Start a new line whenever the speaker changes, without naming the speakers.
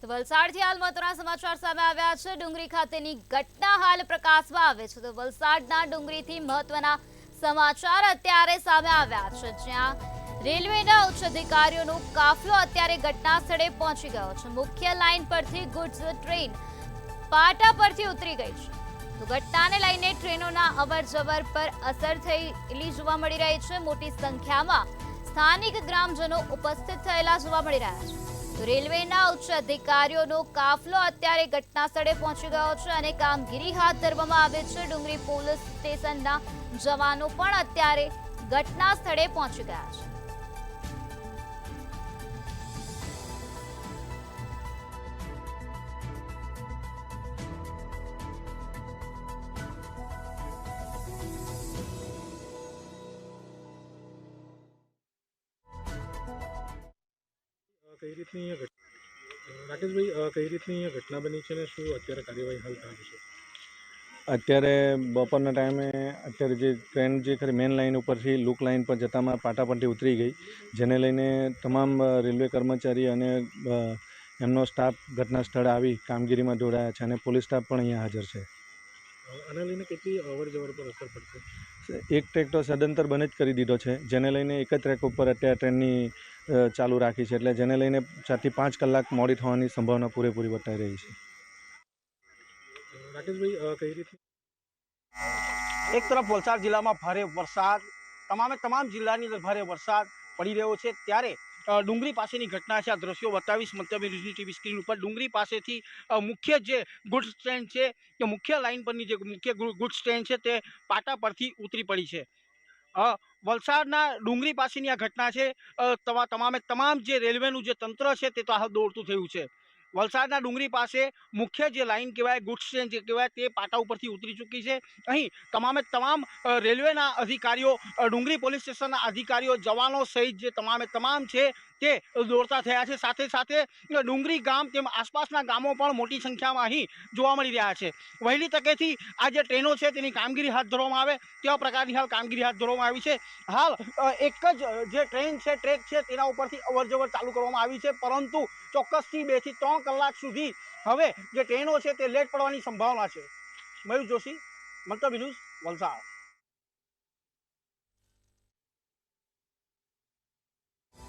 તો વલસાડથી હાલ મહત્વના સમાચાર સામે આવ્યા છે। ડુંગરી ખાતેની ઘટના હાલ પ્રકાશમાં આવે છે। તો વલસાડના ડુંગરીથી મહત્વના સમાચાર અત્યારે સામે આવ્યા છે, જ્યાં રેલવેના ઉચ્ચ અધિકારીઓનો કાફલો અત્યારે ઘટના સ્થળે પહોંચી ગયો છે। મુખ્ય લાઇન પરથી ગુડ્સ ટ્રેન પાટા પરથી ઉતરી ગઈ છે। તો ઘટનાને લઈને ટ્રેનોના અવરજવર પર અસર થયેલી જોવા મળી રહી છે। મોટી સંખ્યામાં સ્થાનિક ગ્રામજનો ઉપસ્થિત થયેલા જોવા મળી રહ્યા છે। તો રેલવેના ઉચ્ચ અધિકારીઓનો કાફલો અત્યારે ઘટના સ્થળે પહોંચી ગયો છે અને કામગીરી હાથ ધરવામાં આવી છે। ડુંગરી પોલીસ સ્ટેશનના જવાનો પણ અત્યારે ઘટના સ્થળે પહોંચી ગયા છે।
કઈ રીતની રાકેશભાઈ કઈ રીતની ઘટના બની છે ને શું અત્યારે કાર્યવાહી હાલ ચાલુ છે?
અત્યારે બપોરના ટાઈમે અત્યારે જે ટ્રેન જે ખરી મેન લાઇન ઉપરથી લૂક લાઇન પર જતામાં પાટા પરથી ઉતરી ગઈ, જેને લઈને તમામ રેલવે કર્મચારી અને એમનો સ્ટાફ ઘટના સ્થળે આવી કામગીરીમાં જોડાયા છે અને પોલીસ સ્ટાફ પણ અહીંયા હાજર છે।
આને લઈને કેટલી અવર જવર પર અસર પડશે?
એક ટ્રેક તો સદંતર બંધ જ કરી દીધો છે, જેને લઈને એક જ ટ્રેક ઉપર અત્યારે ટ્રેનની ચાલુ રાખી છે, એટલે જેને લઈને 4 થી 5 કલાક મોડી થવાની સંભાવના પૂરેપૂરી વર્તાઈ રહી છે।
રાકેશભાઈ કઈ રીતની?
એક તરફ વલસાડ જિલ્લામાં ભારે વરસાદ, તમામ જિલ્લાની અંદર ભારે વરસાદ પડી રહ્યો છે, ત્યારે ડુંગરી પાસેની ઘટના છે। આ દ્રશ્યો બતાવીશ મંતવ્ય ન્યૂઝની ટીવી સ્ક્રીન ઉપર। ડુંગરી પાસેથી મુખ્ય જે ગુડ્સ ટ્રેન છે કે મુખ્ય લાઇન પરની જે મુખ્ય ગુડ્સ ટ્રેન છે તે પાટા પરથી ઉતરી પડી છે। વલસાડના ડુંગરી પાસેની આ ઘટના છે। તમામ જે રેલવેનું જે તંત્ર છે તે તો હાલ દોડતું થયું છે। વલસાડના ડુંગરી પાસે મુખ્ય જે લાઇન કહેવાય, ગુડ્સ ટ્રેન જે કહેવાય, તે પાટા ઉપરથી ઉતરી ચૂકી છે। અહીં તમામ રેલવેના અધિકારીઓ, ડુંગરી પોલીસ સ્ટેશનના અધિકારીઓ, જવાનો સહિત જે તમામ છે તે દોડતા થયા છે। સાથે સાથે ડુંગરી ગામ તેમ આસપાસના ગામો પણ મોટી સંખ્યામાં અહીં જોવા મળી રહ્યા છે। વહેલી તકેથી આ જે ટ્રેનો છે તેની કામગીરી હાથ ધરવામાં આવે તેવા પ્રકારની હાલ કામગીરી હાથ ધરવામાં આવી છે। હાલ એક જ જે ટ્રેન છે, ટ્રેક છે, તેના ઉપરથી અવરજવર ચાલુ કરવામાં આવી છે, પરંતુ ચોક્કસથી 2 થી 3 કલાક સુધી હવે જે ટ્રેનો છે તે લેટ પડવાની સંભાવના છે। મયુર જોશી, મંતવ્ય ન્યૂઝ, વલસાડ।